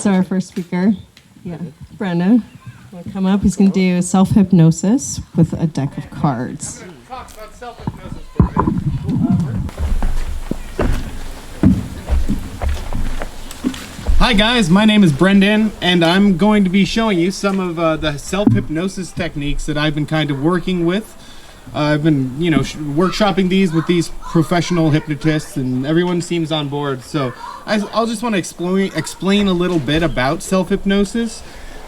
So our first speaker, Brendan, will come up. He's going to do self-hypnosis with a deck of cards. Talk about self-hypnosis for a minute. Hi guys, my name is Brendan, and I'm going to be showing you some of the self-hypnosis techniques that I've been kind of working with. I've been, workshopping these with these professional hypnotists, and everyone seems on board. So I'll just want to explain a little bit about self-hypnosis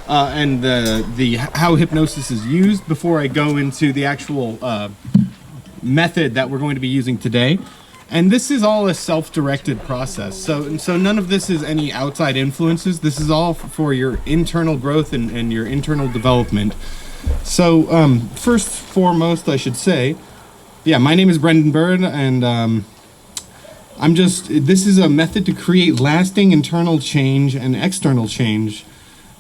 and the how hypnosis is used before I go into the actual method that we're going to be using today. And this is all a self-directed process. So none of this is any outside influences. This is all for your internal growth and your internal development. So first foremost, I should say, my name is Brendan Byrne, and this is a method to create lasting internal change and external change,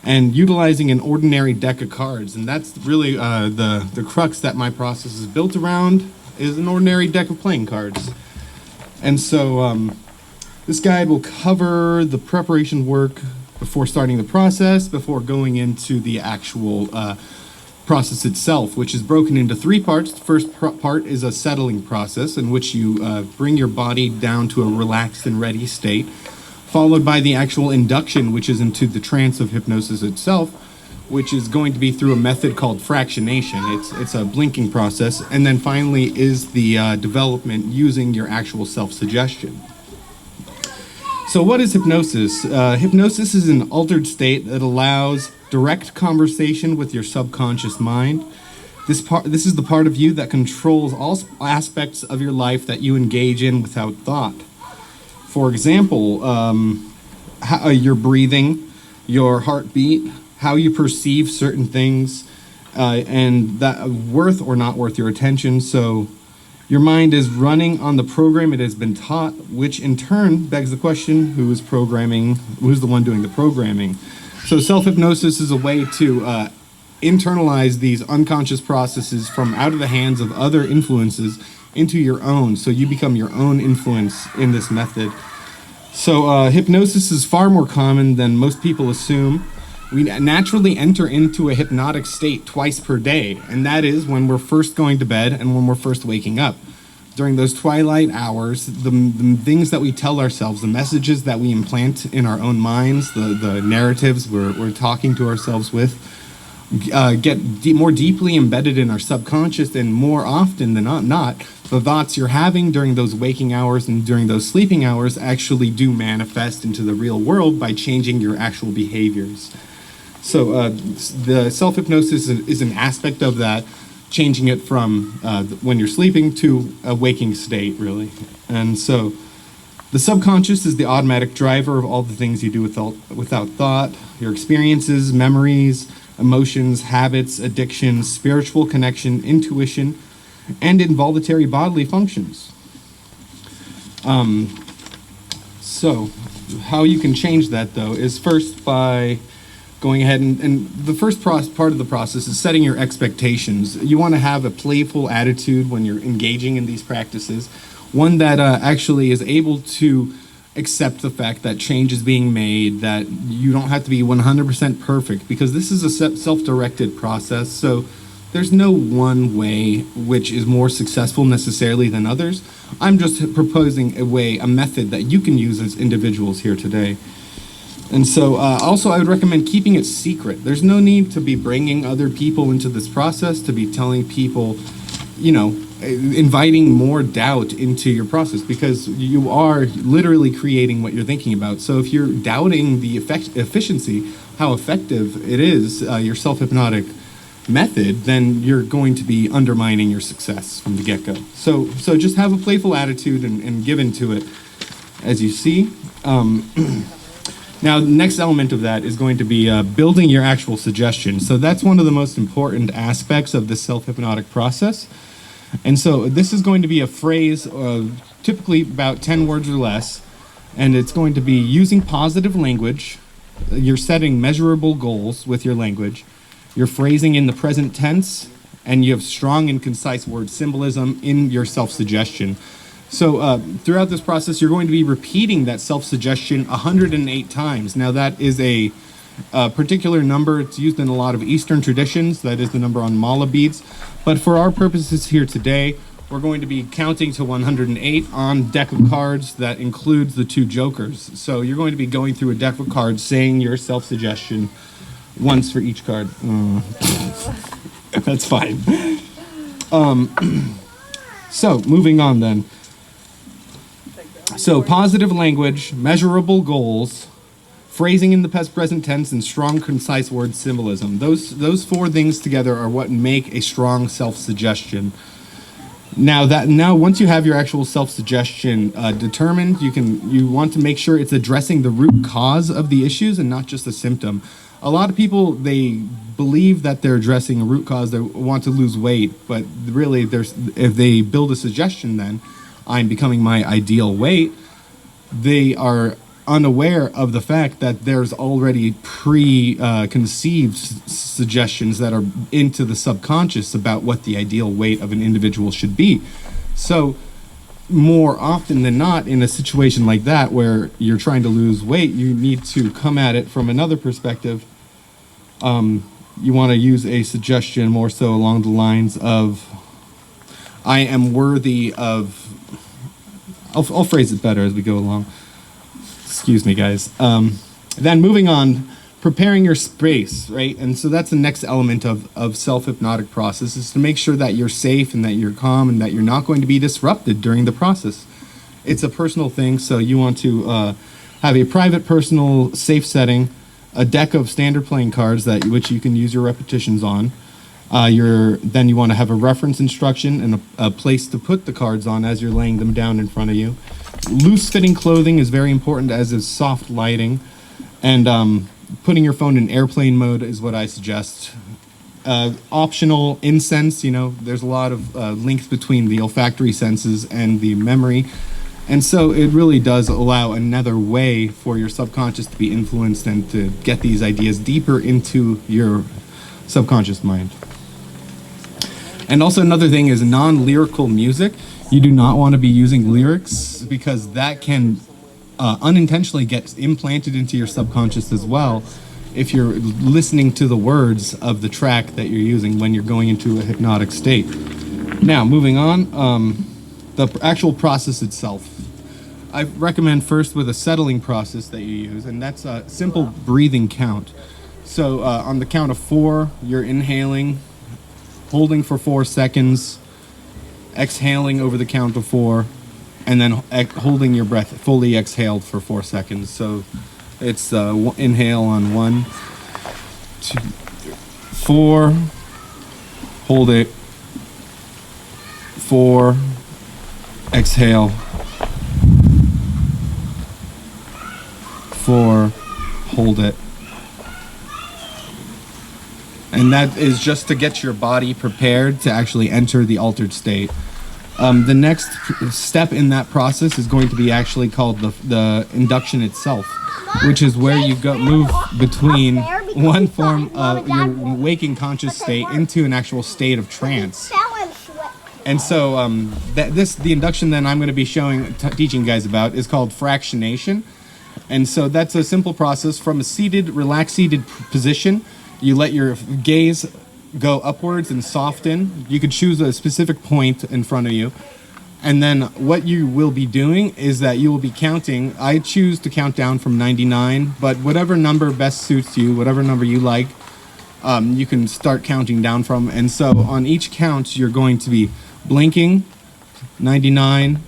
and utilizing an ordinary deck of cards. And that's really the crux that my process is built around, is an ordinary deck of playing cards. And so this guide will cover the preparation work before starting the process, before going into the actual process itself, which is broken into three parts. The first part is a settling process in which you bring your body down to a relaxed and ready state, followed by the actual induction, which is into the trance of hypnosis itself, which is going to be through a method called fractionation. It's a blinking process. And then finally is the development using your actual self-suggestion. So what is hypnosis? Hypnosis is an altered state that allows direct conversation with your subconscious mind. This is the part of you that controls all aspects of your life that you engage in without thought. For example, your breathing, your heartbeat, how you perceive certain things, and that worth or not worth your attention. So your mind is running on the program it has been taught, which in turn begs the question, who's the one doing the programming? So self-hypnosis is a way to internalize these unconscious processes from out of the hands of other influences into your own, so you become your own influence in this method. So hypnosis is far more common than most people assume. We naturally enter into a hypnotic state twice per day, and that is when we're first going to bed and when we're first waking up. During those twilight hours, the things that we tell ourselves, the messages that we implant in our own minds, the narratives we're talking to ourselves with, get more deeply embedded in our subconscious, and more often than not, the thoughts you're having during those waking hours and during those sleeping hours actually do manifest into the real world by changing your actual behaviors. So the self-hypnosis is an aspect of that, changing it from when you're sleeping to a waking state, really. And so the subconscious is the automatic driver of all the things you do without thought, your experiences, memories, emotions, habits, addictions, spiritual connection, intuition, and involuntary bodily functions. So how you can change that, though, is first by going ahead and the first part of the process is setting your expectations. You want to have a playful attitude when you're engaging in these practices, one that actually is able to accept the fact that change is being made, that you don't have to be 100% perfect, because this is a self-directed process. So there's no one way which is more successful necessarily than others. I'm just proposing a method that you can use as individuals here today. And so also I would recommend keeping it secret. There's no need to be bringing other people into this process, to be telling people, inviting more doubt into your process, because you are literally creating what you're thinking about. So if you're doubting the efficiency, how effective it is, your self-hypnotic method, then you're going to be undermining your success from the get-go. So just have a playful attitude and give into it as you see. Now, the next element of that is going to be building your actual suggestion. So that's one of the most important aspects of the self-hypnotic process. And so this is going to be a phrase of typically about 10 words or less, and it's going to be using positive language. You're setting measurable goals with your language. You're phrasing in the present tense, and you have strong and concise word symbolism in your self-suggestion. So throughout this process, you're going to be repeating that self-suggestion 108 times. Now that is a particular number. It's used in a lot of Eastern traditions. That is the number on mala beads. But for our purposes here today, we're going to be counting to 108 on deck of cards that includes the 2 jokers. So you're going to be going through a deck of cards saying your self-suggestion once for each card. That's fine. So moving on then. So positive language, measurable goals, phrasing in the past present tense, and strong concise word symbolism. Those 4 things together are what make a strong self-suggestion. Now once you have your actual self-suggestion determined, you want to make sure it's addressing the root cause of the issues and not just a symptom. A lot of people, they believe that they're addressing a root cause, they want to lose weight, but really if they build a suggestion then, I'm becoming my ideal weight, they are unaware of the fact that there's already preconceived suggestions that are into the subconscious about what the ideal weight of an individual should be. So more often than not, in a situation like that where you're trying to lose weight, you need to come at it from another perspective. You want to use a suggestion more so along the lines of, I am worthy of, I'll phrase it better as we go along. Excuse me, guys. Then moving on, preparing your space, right? And so that's the next element of self-hypnotic process, is to make sure that you're safe and that you're calm and that you're not going to be disrupted during the process. It's a personal thing, so you want to have a private, personal, safe setting, a deck of standard playing cards which you can use your repetitions on. Then you want to have a reference instruction and a place to put the cards on as you're laying them down in front of you. Loose-fitting clothing is very important, as is soft lighting. And putting your phone in airplane mode is what I suggest. Optional incense, there's a lot of links between the olfactory senses and the memory. And so it really does allow another way for your subconscious to be influenced and to get these ideas deeper into your subconscious mind. And also another thing is non-lyrical music. You do not want to be using lyrics because that can unintentionally get implanted into your subconscious as well if you're listening to the words of the track that you're using when you're going into a hypnotic state. Now, moving on, the actual process itself. I recommend first with a settling process that you use, and that's a simple breathing count. So on the count of 4, you're inhaling, holding for 4 seconds, exhaling over the count of 4, and then holding your breath fully exhaled for 4 seconds. So it's inhale on 1, 2, 4, hold it, 4, exhale, 4, hold it. And that is just to get your body prepared to actually enter the altered state. The next step in that process is going to be actually called the induction itself, which is where you move between one form of your waking conscious state into an actual state of trance. And so the induction then I'm going to be teaching you guys about is called fractionation. And so that's a simple process from a relaxed seated position. You let your gaze go upwards and soften. You could choose a specific point in front of you. And then what you will be doing is that you will be counting. I choose to count down from 99, but whatever number best suits you, whatever number you like, you can start counting down from. And so on each count, you're going to be blinking, 99,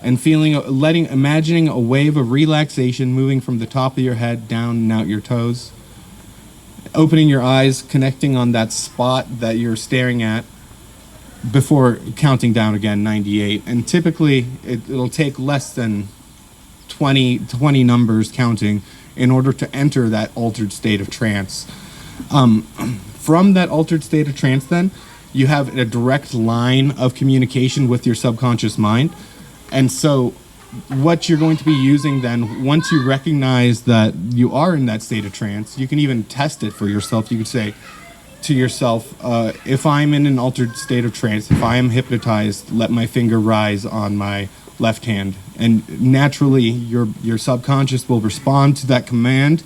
and imagining a wave of relaxation moving from the top of your head down and out your toes. Opening your eyes, connecting on that spot that you're staring at before counting down again, 98. And typically, it'll take less than 20 numbers counting in order to enter that altered state of trance. From that altered state of trance, then, you have a direct line of communication with your subconscious mind. And so what you're going to be using then, once you recognize that you are in that state of trance, you can even test it for yourself. You could say to yourself, if I'm in an altered state of trance, if I am hypnotized, let my finger rise on my left hand, and naturally your subconscious will respond to that command,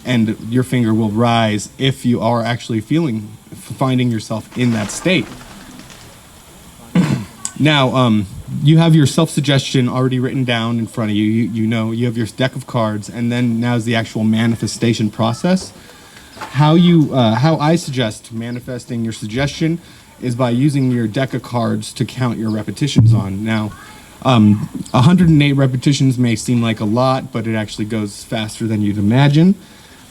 and your finger will rise if you are actually finding yourself in that state. Now, you have your self-suggestion already written down in front of you. You know, you have your deck of cards, and then now's the actual manifestation process. How I suggest manifesting your suggestion is by using your deck of cards to count your repetitions on. Now, 108 repetitions may seem like a lot, but it actually goes faster than you'd imagine.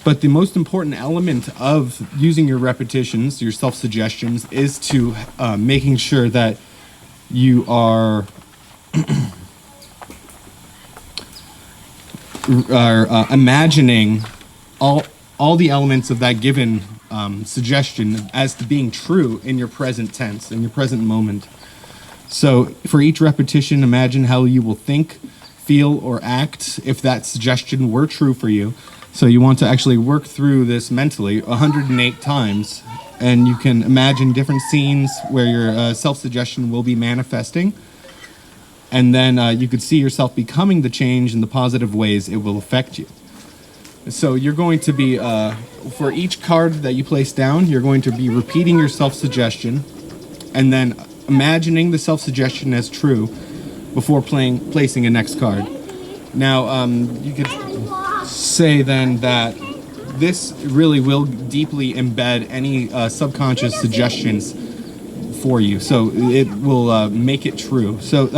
But the most important element of using your repetitions, your self-suggestions, is to making sure that you are imagining all the elements of that given suggestion as to being true in your present tense, in your present moment. So for each repetition, imagine how you will think, feel, or act if that suggestion were true for you. So you want to actually work through this mentally 108 times, and you can imagine different scenes where your self-suggestion will be manifesting. And then you could see yourself becoming the change in the positive ways it will affect you. So you're going to be, for each card that you place down, you're going to be repeating your self-suggestion and then imagining the self-suggestion as true before placing a next card. Now, you could say then that this really will deeply embed any subconscious suggestions for you. So it will make it true. So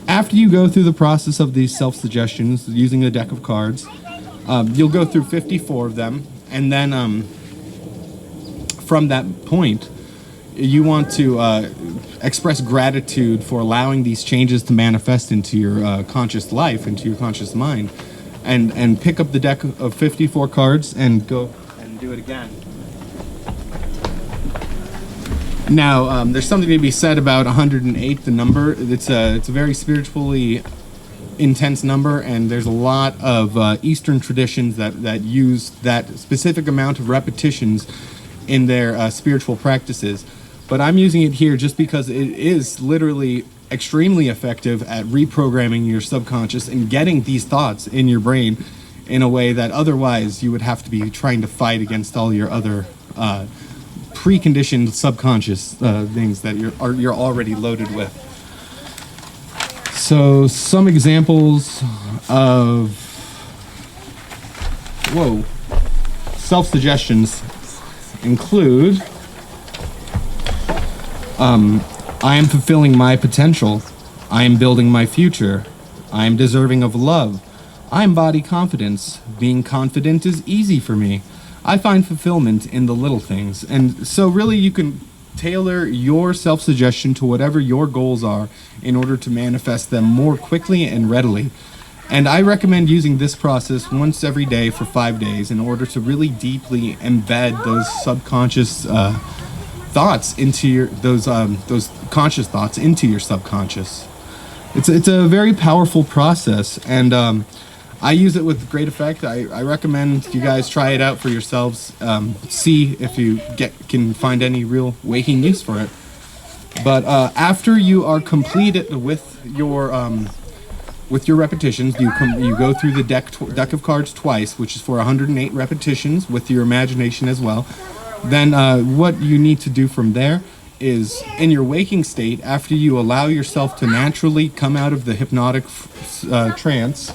after you go through the process of these self-suggestions using a deck of cards, you'll go through 54 of them, and then from that point, you want to express gratitude for allowing these changes to manifest into your conscious life, into your conscious mind, and pick up the deck of 54 cards and go and do it again. Now, there's something to be said about 108, the number. It's a very spiritually intense number, and there's a lot of Eastern traditions that use that specific amount of repetitions in their spiritual practices. But I'm using it here just because it is literally extremely effective at reprogramming your subconscious and getting these thoughts in your brain in a way that otherwise you would have to be trying to fight against all your other preconditioned subconscious things that you're already loaded with. So some examples of self-suggestions include I am fulfilling my potential. I am building my future. I am deserving of love. I embody confidence. Being confident is easy for me. I find fulfillment in the little things. And so really you can tailor your self-suggestion to whatever your goals are in order to manifest them more quickly and readily. And I recommend using this process once every day for 5 days in order to really deeply embed those subconscious thoughts into those conscious thoughts into your subconscious. It's a very powerful process, and I use it with great effect. I recommend you guys try it out for yourselves. See if you can find any real waking use for it. But after you are completed with your repetitions, you go through the deck of cards twice, which is for 108 repetitions with your imagination as well. Then what you need to do from there is, in your waking state, after you allow yourself to naturally come out of the hypnotic trance,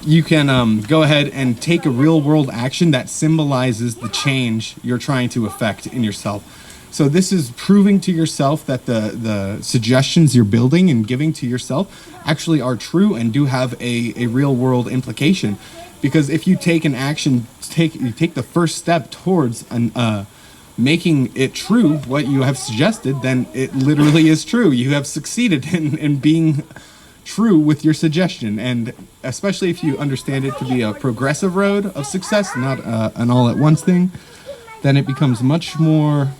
you can go ahead and take a real-world action that symbolizes the change you're trying to effect in yourself. So this is proving to yourself that the suggestions you're building and giving to yourself actually are true and do have a real-world implication. Because if you take an action, you take the first step towards making it true what you have suggested, then it literally is true. You have succeeded in being true with your suggestion. And especially if you understand it to be a progressive road of success, not an all-at-once thing, then it becomes much more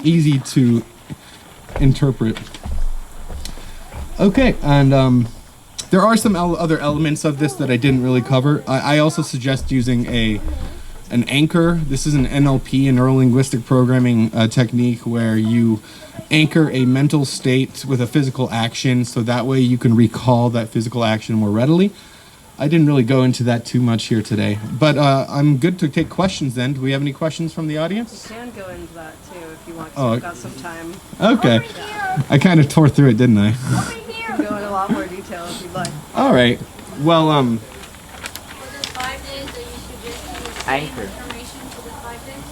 easy to interpret. Okay, and there are some other elements of this that I didn't really cover. I also suggest using a an anchor. This is an NLP, a neuro-linguistic programming technique, where you anchor a mental state with a physical action, so that way you can recall that physical action more readily. I didn't really go into that too much here today, but I'm good to take questions then. Do we have any questions from the audience? You can go into that too if you want to. Oh, We've got some time. Okay. I kind of tore through it, didn't I? Go into a lot more detail if you'd like. All right. Well, For the 5 days that you should just use the same Anchor. information for the 5 days?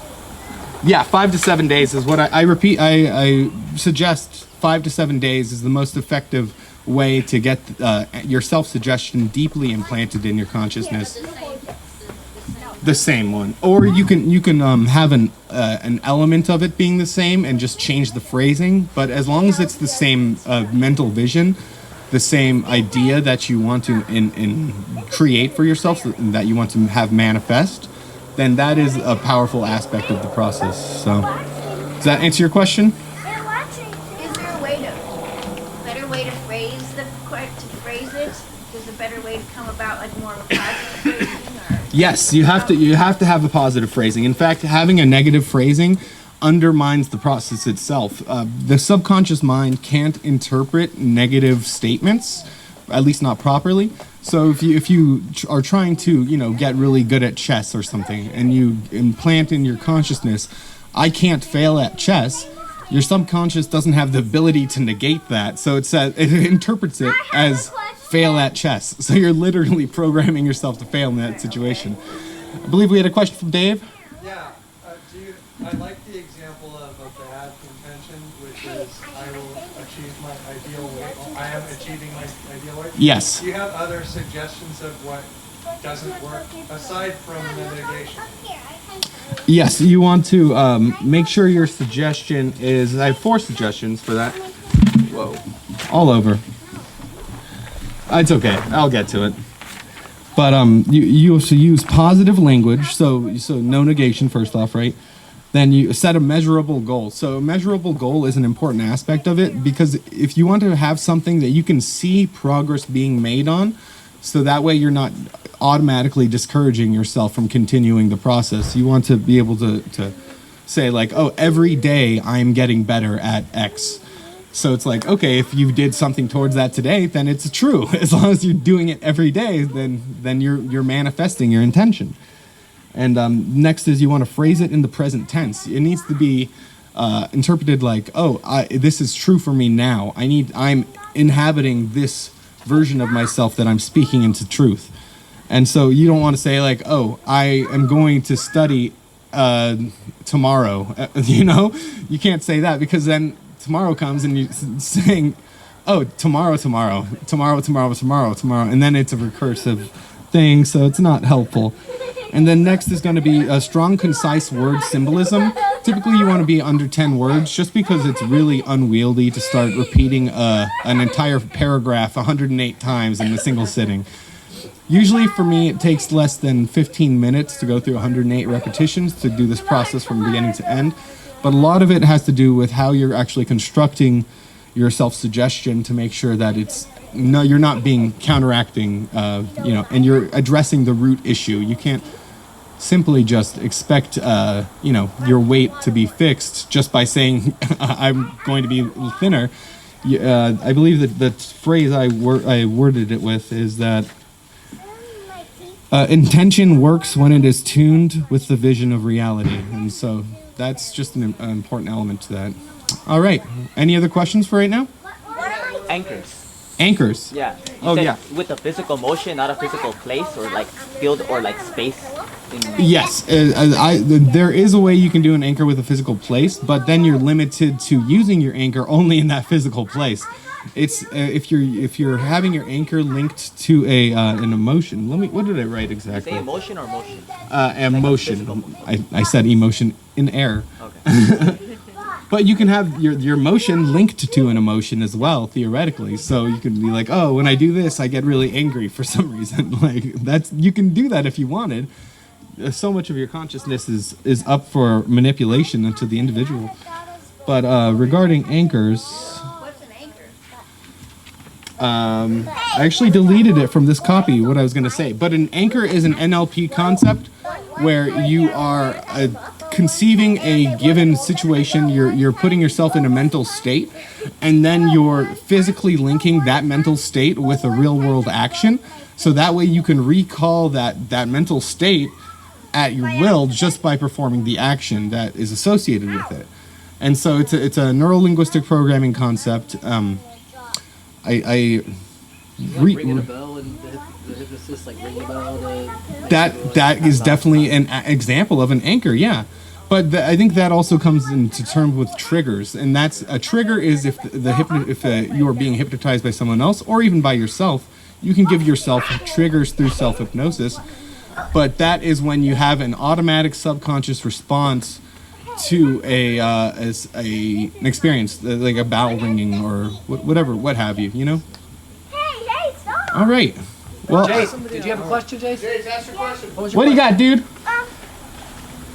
yeah, 5 to 7 days is what I repeat. I suggest 5 to 7 days is the most effective way to get your self-suggestion deeply implanted in your consciousness. The same one, or you can have an element of it being the same and just change the phrasing. But as long as it's the same mental vision, the same idea that you want to create for yourself, that you want to have manifest, then that is a powerful aspect of the process. So, does that answer your question? Is there a better way to phrase it? There's a better way to come about, like more of a positive phrasing, or? Yes, you have to have a positive phrasing. In fact, having a negative phrasing undermines the process itself. The subconscious mind can't interpret negative statements, at least not properly. So if you are trying to get really good at chess or something, and you implant in your consciousness, I can't fail at chess, your subconscious doesn't have the ability to negate that. So it interprets it as fail at chess. So you're literally programming yourself to fail in that situation. I believe we had a question from Dave. Yeah, I like the example of a bad intention, which is I will achieve my ideal weight. I am achieving my ideal weight. Yes. Do you have other suggestions of what doesn't work aside from the negation? Yes, you want to make sure your suggestion is. I have 4 suggestions for that. Whoa, all over. It's okay. I'll get to it. But you also use positive language, so no negation first off, right? Then you set a measurable goal. So a measurable goal is an important aspect of it, because if you want to have something that you can see progress being made on, so that way you're not automatically discouraging yourself from continuing the process. You want to be able to say like, oh, every day I'm getting better at X. So it's like, okay, if you did something towards that today, then it's true. As long as you're doing it every day, then you're manifesting your intention. And next is you want to phrase it in the present tense. It needs to be interpreted like, oh, this is true for me now. I'm inhabiting this version of myself that I'm speaking into truth. And so you don't want to say like, oh, I am going to study tomorrow. You can't say that, because then tomorrow comes and you're saying, oh, tomorrow, and then it's a recursive thing, so it's not helpful. And then next is going to be a strong, concise word symbolism. Typically you want to be under 10 words, just because it's really unwieldy to start repeating an entire paragraph 108 times in a single sitting. Usually for me it takes less than 15 minutes to go through 108 repetitions to do this process from beginning to end. But a lot of it has to do with how you're actually constructing your self-suggestion to make sure that you're not being counteracting, and you're addressing the root issue. You can't simply just expect, your weight to be fixed just by saying, I'm going to be thinner. I believe that the phrase I worded it with is that intention works when it is tuned with the vision of reality. And so that's just an important element to that. All right. Any other questions for right now? Anchors. Anchors. Yeah. Oh, said yeah. With a physical motion, not a physical place or like field or like space. Yes. There is a way you can do an anchor with a physical place, but then you're limited to using your anchor only in that physical place. It's if you're having your anchor linked to an emotion. What did I write exactly? Say emotion or motion? Emotion. I said emotion in air. Okay. But you can have your emotion linked to an emotion as well, theoretically. So you can be like, oh, when I do this, I get really angry for some reason. Like you can do that if you wanted. So much of your consciousness is up for manipulation into the individual. But regarding anchors, What's an anchor? I actually deleted it from this copy, what I was going to say. But an anchor is an NLP concept where you are conceiving a given situation. You're putting yourself in a mental state, and then you're physically linking that mental state with a real world action. So that way you can recall that mental state at your will just by performing the action that is associated with it. And so it's a neuro-linguistic programming concept. Ringing a bell and the hypnotist like ringing a bell that is definitely an example of an anchor, yeah. But I think that also comes into terms with triggers, and that's a trigger is if you are being hypnotized by someone else or even by yourself, you can give yourself triggers through self-hypnosis. But that is when you have an automatic subconscious response to an experience, like a bell ringing or whatever, what have you, you know? Hey, stop! All right. Well, Jace, did you have a question, Jace? Jace, ask your question. what do you got, dude?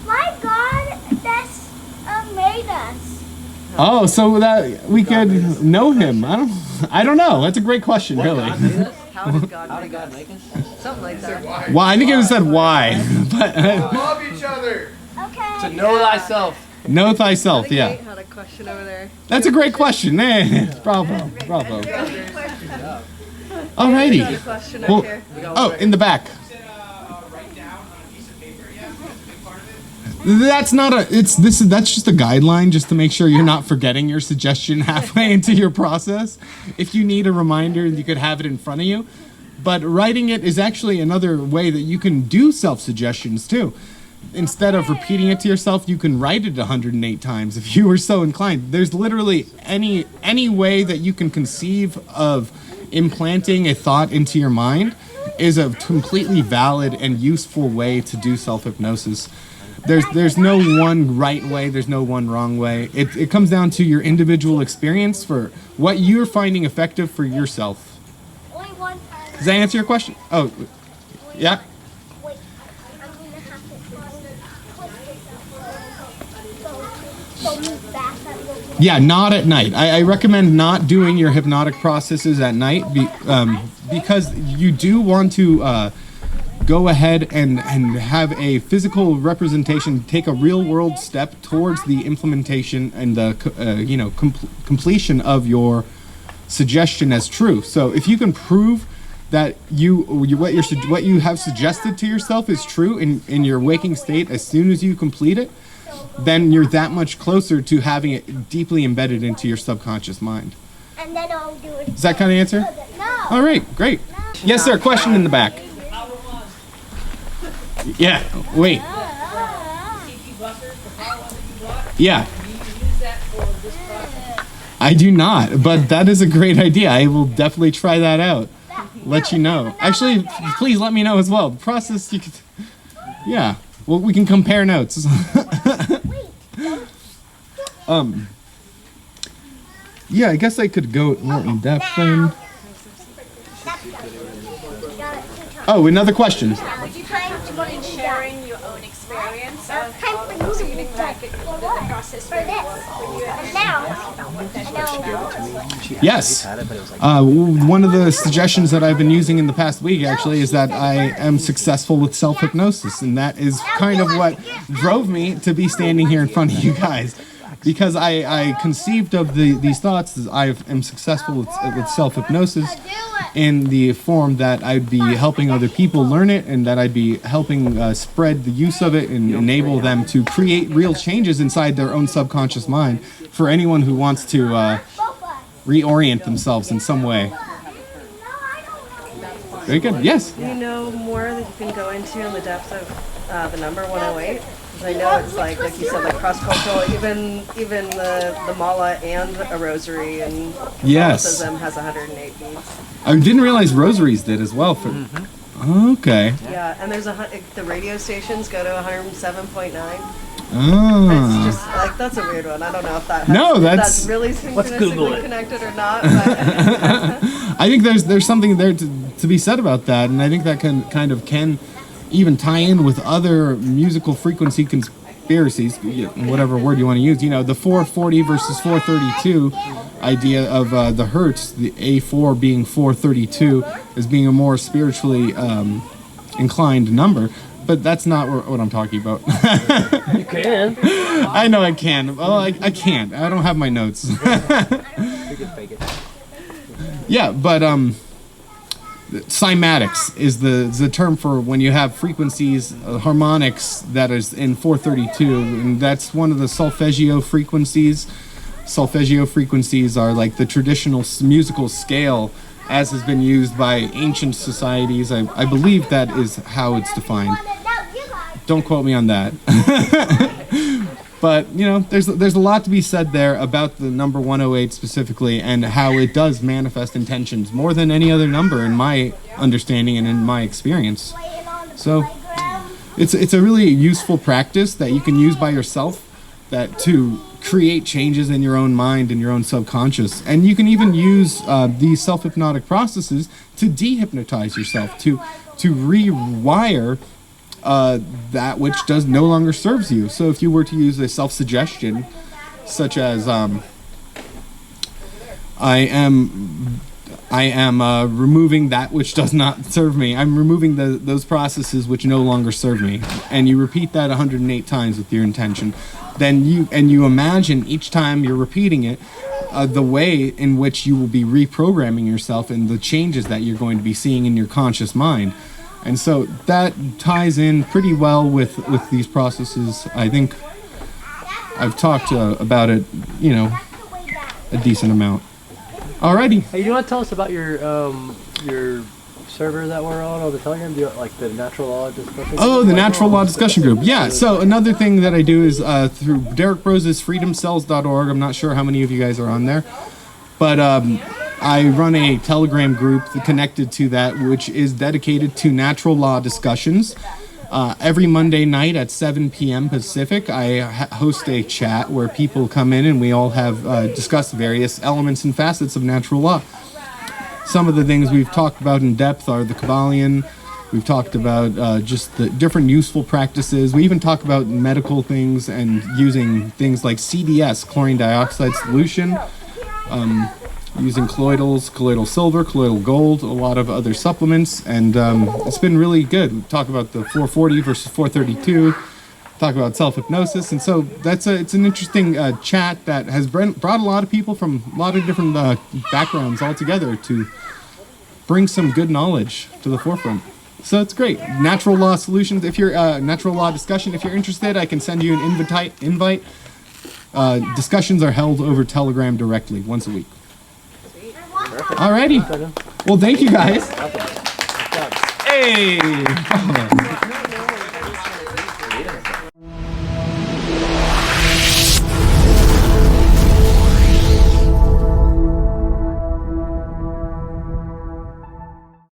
My God, that's made us. Oh, so that we could know him. I don't know. That's a great question, really. How did God How did make God us? make us? Something like that. Well, I think it said why, but Love each other. Okay. To know thyself. know thyself. I think Yeah, Nate had a question over there. that's a great question. Bravo. Question. Nate had a Alrighty. question Well, up here. oh, in the back. That's not that's just a guideline just to make sure you're not forgetting your suggestion halfway into your process. If you need a reminder, you could have it in front of you. But writing it is actually another way that you can do self-suggestions too. Instead of repeating it to yourself, you can write it 108 times if you were so inclined. There's literally any way that you can conceive of implanting a thought into your mind is a completely valid and useful way to do self-hypnosis. There's no one right way, there's no one wrong way. It comes down to your individual experience for what you're finding effective for yourself. Only one time. Does that answer your question? Oh, yeah? Wait, I'm gonna have to so move back. Yeah, not at night. I recommend not doing your hypnotic processes at night because you do want to go ahead and have a physical representation, take a real world step towards the implementation and the completion of your suggestion as true. So if you can prove that what you have suggested to yourself is true in your waking state as soon as you complete it, then you're that much closer to having it deeply embedded into your subconscious mind. And then I'll do it. Does that kind of answer? No. All right, great. Yes, sir. Question in the back. Yeah. Wait. Yeah. I do not, but that is a great idea. I will definitely try that out. Let you know. Actually, please let me know as well. The process you could. Yeah. Well, we can compare notes. Yeah, I guess I could go more in depth then. Oh, another question. Would you mind sharing your own experience of receiving the process for this? And now. Yes. One of the suggestions that I've been using in the past week actually is that I am successful with self-hypnosis, and that is kind of what drove me to be standing here in front of you guys. Because I conceived of these thoughts as I am successful with self-hypnosis in the form that I'd be helping other people learn it, and that I'd be helping spread the use of it and enable them to create real changes inside their own subconscious mind for anyone who wants to reorient themselves in some way. Very good. Yes? Do you know more that you can go into in the depth of the number 108? Because I know it's like you said, like cross-cultural, even the mala and a rosary and Yes. Catholicism has 108 beats. I didn't realize rosaries did as well. Okay. Yeah, and there's the radio stations go to 107.9. Oh. It's just like that's a weird one. I don't know if that No, if that's- that's really Let's Google synchronistically it. connected or not. But I think there's something there to be said about that, and I think that can even tie in with other musical frequency conspiracies, whatever word you want to use. You know, the 440 versus 432 idea of the hertz, the A4 being 432 as being a more spiritually inclined number. but that's not what I'm talking about. You can. I know I can. Well, I can't. I don't have my notes. You can fake it. Yeah, but cymatics is the term for when you have frequencies, harmonics that is in 432, and that's one of the solfeggio frequencies. Solfeggio frequencies are like the traditional musical scale as has been used by ancient societies. I believe that is how it's defined. Don't quote me on that. But, you know, there's a lot to be said there about the number 108 specifically and how it does manifest intentions more than any other number in my understanding and in my experience. So it's a really useful practice that you can use by yourself that to create changes in your own mind and your own subconscious. And you can even use these self-hypnotic processes to dehypnotize yourself, to rewire that which does no longer serves you. So if you were to use a self-suggestion, such as I am removing that which does not serve me. I'm removing those processes which no longer serve me. And you repeat that 108 times with your intention. Then you imagine each time you're repeating it, the way in which you will be reprogramming yourself and the changes that you're going to be seeing in your conscious mind. And so that ties in pretty well with these processes. I think I've talked about it, you know, a decent amount. Alrighty. Hey, you want to tell us about your server that we're on the Telegram? Do you, like the natural law discussion? Oh, the natural law discussion group. Yeah. So another thing that I do is through Derek Rose's freedomcells.org. I'm not sure how many of you guys are on there, but I run a Telegram group connected to that, which is dedicated to natural law discussions. Every Monday night at 7 p.m. Pacific, I host a chat where people come in and we all have discussed various elements and facets of natural law. Some of the things we've talked about in depth are the Kabbalion. We've talked about just the different useful practices. We even talk about medical things and using things like CDS, chlorine dioxide solution, using colloidals, colloidal silver, colloidal gold, a lot of other supplements, and it's been really good. We talk about the 440 versus 432, talk about self-hypnosis, and so it's an interesting chat that has brought a lot of people from a lot of different backgrounds all together to bring some good knowledge to the forefront. So it's great. Natural law solutions. If you're natural law discussion, if you're interested, I can send you an invite. Discussions are held over Telegram directly once a week. Alrighty. Well, thank you guys. Hey.